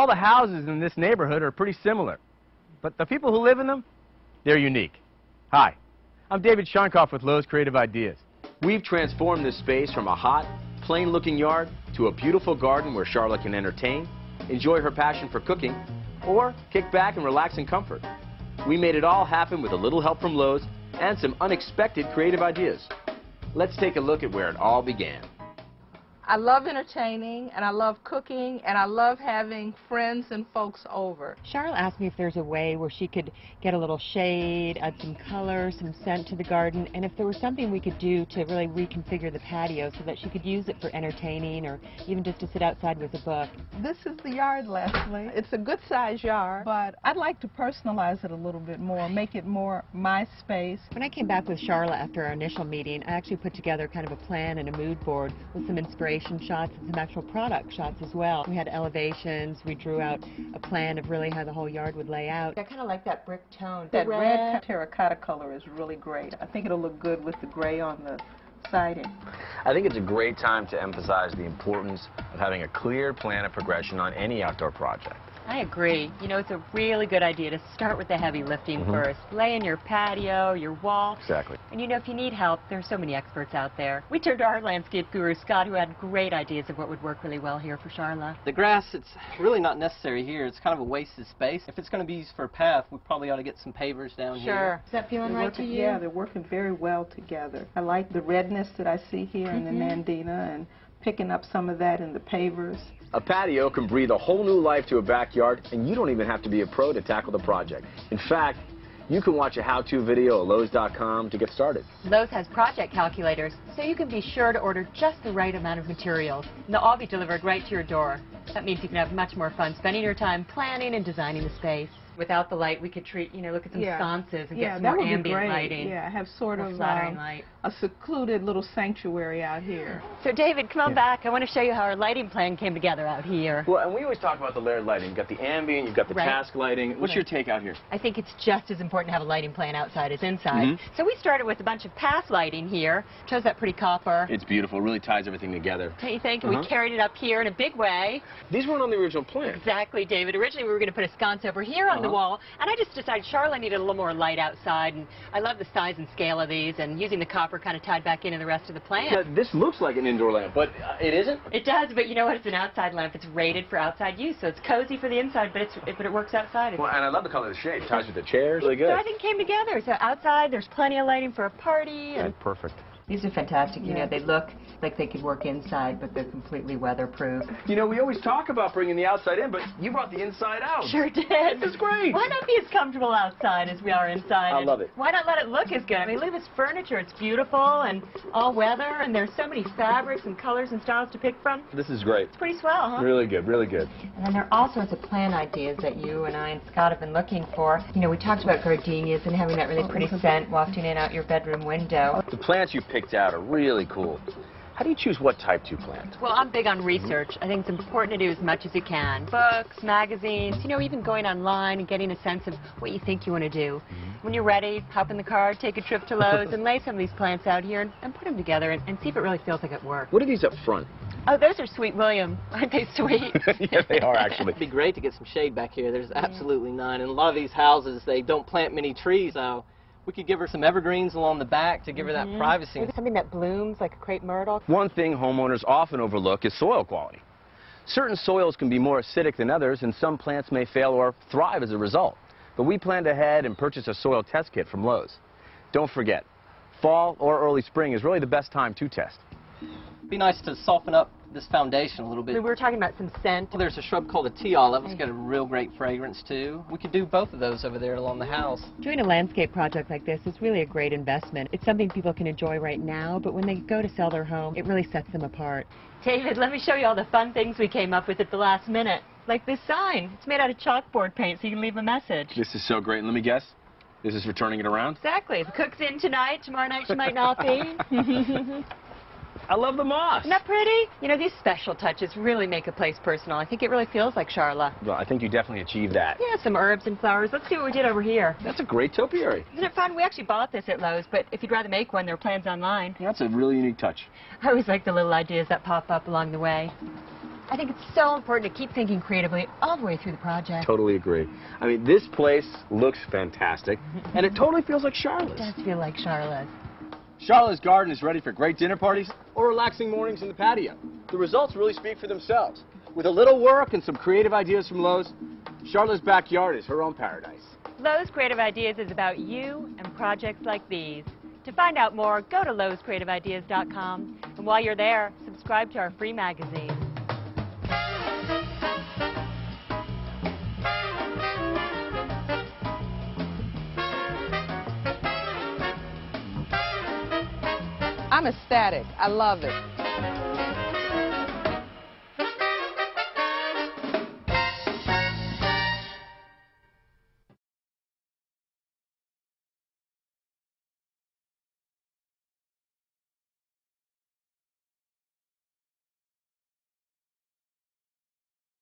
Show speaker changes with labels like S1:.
S1: All the houses in this neighborhood are pretty similar, but the people who live in them, they're unique. Hi, I'm David Shonkoff with Lowe's Creative Ideas. We've transformed this space from a hot, plain-looking yard to a beautiful garden where Charlotte can entertain, enjoy her passion for cooking, or kick back and relax in comfort. We made it all happen with a little help from Lowe's and some unexpected creative ideas. Let's take a look at where it all began.
S2: I love entertaining, and I love cooking, and I love having friends and folks over.
S3: Charlotte asked me if there's a way where she could get a little shade, add some color, some scent to the garden, and if there was something we could do to really reconfigure the patio so that she could use it for entertaining or even just to sit outside with a book.
S2: This is the yard, Leslie. It's a good-sized yard, but I'd like to personalize it a little bit more, make it more my space.
S3: When I came back with Charlotte after our initial meeting, I actually put together kind of a plan and a mood board with some inspiration shots and some actual product shots as well. We had elevations, we drew out a plan of really how the whole yard would lay out. I kind of like that brick tone.
S2: That red terracotta color is really great. I think it'll look good with the gray on the siding.
S1: I think it's a great time to emphasize the importance of having a clear plan of progression on any outdoor project.
S3: I agree. You know, it's a really good idea to start with the heavy lifting first. Lay in your patio, your wall.
S1: Exactly.
S3: And you know, if you need help, there's so many experts out there. We turned to our landscape guru, Scott, who had great ideas of what would work really well here for Charlotte.
S4: The grass, it's really not necessary here. It's kind of a wasted space. If it's going to be used for a path, we probably ought to get some pavers down here.
S3: Sure. Is that feeling right to you?
S2: Yeah, they're working very well together. I like the redness that I see here in the Nandina and picking up some of that in the pavers.
S1: A patio can breathe a whole new life to a backyard, and you don't even have to be a pro to tackle the project. In fact, you can watch a how-to video at Lowe's.com to get started.
S3: Lowe's has project calculators, so you can be sure to order just the right amount of materials, and they'll all be delivered right to your door. That means you can have much more fun spending your time planning and designing the space. Without the light, we could treat, look at some sconces and get some more ambient lighting.
S2: Yeah, have sort of
S3: light.
S2: a secluded little sanctuary out here.
S3: So, David, come on back. I want to show you how our lighting plan came together out here.
S1: Well, and we always talk about the layered lighting. You've got the ambient, you've got the task lighting. What's your take out here?
S3: I think it's just as important to have a lighting plan outside as inside. So we started with a bunch of path lighting here. Shows that pretty copper.
S1: It's beautiful. It really ties everything together.
S3: Don't you think? And we carried it up here in a big way.
S1: These weren't on the original plan.
S3: Exactly, David. Originally, we were going to put a sconce over here on the wall, and I just decided Charlotte needed a little more light outside, and I love the size and scale of these, and using the copper kind of tied back into the rest of the plan.
S1: Now, this looks like an indoor lamp, but it isn't?
S3: It does, but you know what? It's an outside lamp. It's rated for outside use, so it's cozy for the inside, but it works outside.
S1: Well, and I love the color of the shade. It ties with the chairs. Really good.
S3: So everything came together. So outside, there's plenty of lighting for a party. And
S1: perfect.
S3: These are fantastic. You know, they look like they could work inside, but they're completely weatherproof.
S1: You know, we always talk about bringing the outside in, but you brought the inside out.
S3: Sure did.
S1: This is great.
S3: Why not be as comfortable outside as we are inside?
S1: I love it.
S3: Why not let it look as good? I mean, look at this furniture. It's beautiful and all weather, and there's so many fabrics and colors and styles to pick from.
S1: This is great.
S3: It's pretty swell, huh?
S1: Really good, really good.
S3: And then there are all sorts of plant ideas that you and I and Scott have been looking for. You know, we talked about gardenias and having that really pretty scent wafting in out your bedroom window.
S1: The plants you picked out are really cool. How do you choose what type to plant?
S3: Well, I'm big on research. I think it's important to do as much as you can. Books, magazines, even going online and getting a sense of what you think you want to do. When you're ready, hop in the car, take a trip to Lowe's, and lay some of these plants out here and put them together and see if it really feels like it works.
S1: What are these up front?
S3: Oh, those are Sweet William. Aren't they sweet?
S1: Yeah, they are, actually.
S4: It'd be great to get some shade back here. There's absolutely none. And a lot of these houses, they don't plant many trees, so we could give her some evergreens along the back to give her that privacy.
S3: Maybe something that blooms, like a crepe myrtle.
S1: One thing homeowners often overlook is soil quality. Certain soils can be more acidic than others, and some plants may fail or thrive as a result. But we planned ahead and purchased a soil test kit from Lowe's. Don't forget, fall or early spring is really the best time to test.
S4: It'd be nice to soften up this foundation a little bit.
S3: We were talking about some scent.
S4: Well, there's a shrub called a tea olive. It's got a real great fragrance, too. We could do both of those over there along the house.
S3: Doing a landscape project like this is really a great investment. It's something people can enjoy right now, but when they go to sell their home, it really sets them apart. David, let me show you all the fun things we came up with at the last minute. Like this sign. It's made out of chalkboard paint, so you can leave a message.
S1: This is so great. And let me guess, this is for turning it around?
S3: Exactly. The cook's in tonight. Tomorrow night she might not be.
S1: I love the moss.
S3: Isn't that pretty? You know, these special touches really make a place personal. I think it really feels like Charlotte.
S1: Well, I think you definitely achieved that.
S3: Yeah, some herbs and flowers. Let's see what we did over here.
S1: That's a great topiary.
S3: Isn't it fun? We actually bought this at Lowe's, but if you'd rather make one, there are plans online.
S1: That's a really unique touch.
S3: I always like the little ideas that pop up along the way. I think it's so important to keep thinking creatively all the way through the project.
S1: Totally agree. I mean, this place looks fantastic, and it totally feels like Charlotte's.
S3: It does feel like Charlotte's.
S1: Charlotte's Garden is ready for great dinner parties or relaxing mornings in the patio. The results really speak for themselves. With a little work and some creative ideas from Lowe's, Charlotte's backyard is her own paradise.
S3: Lowe's Creative Ideas is about you and projects like these. To find out more, go to lowescreativeideas.com, and while you're there, subscribe to our free magazine.
S2: I'm ecstatic. I love it.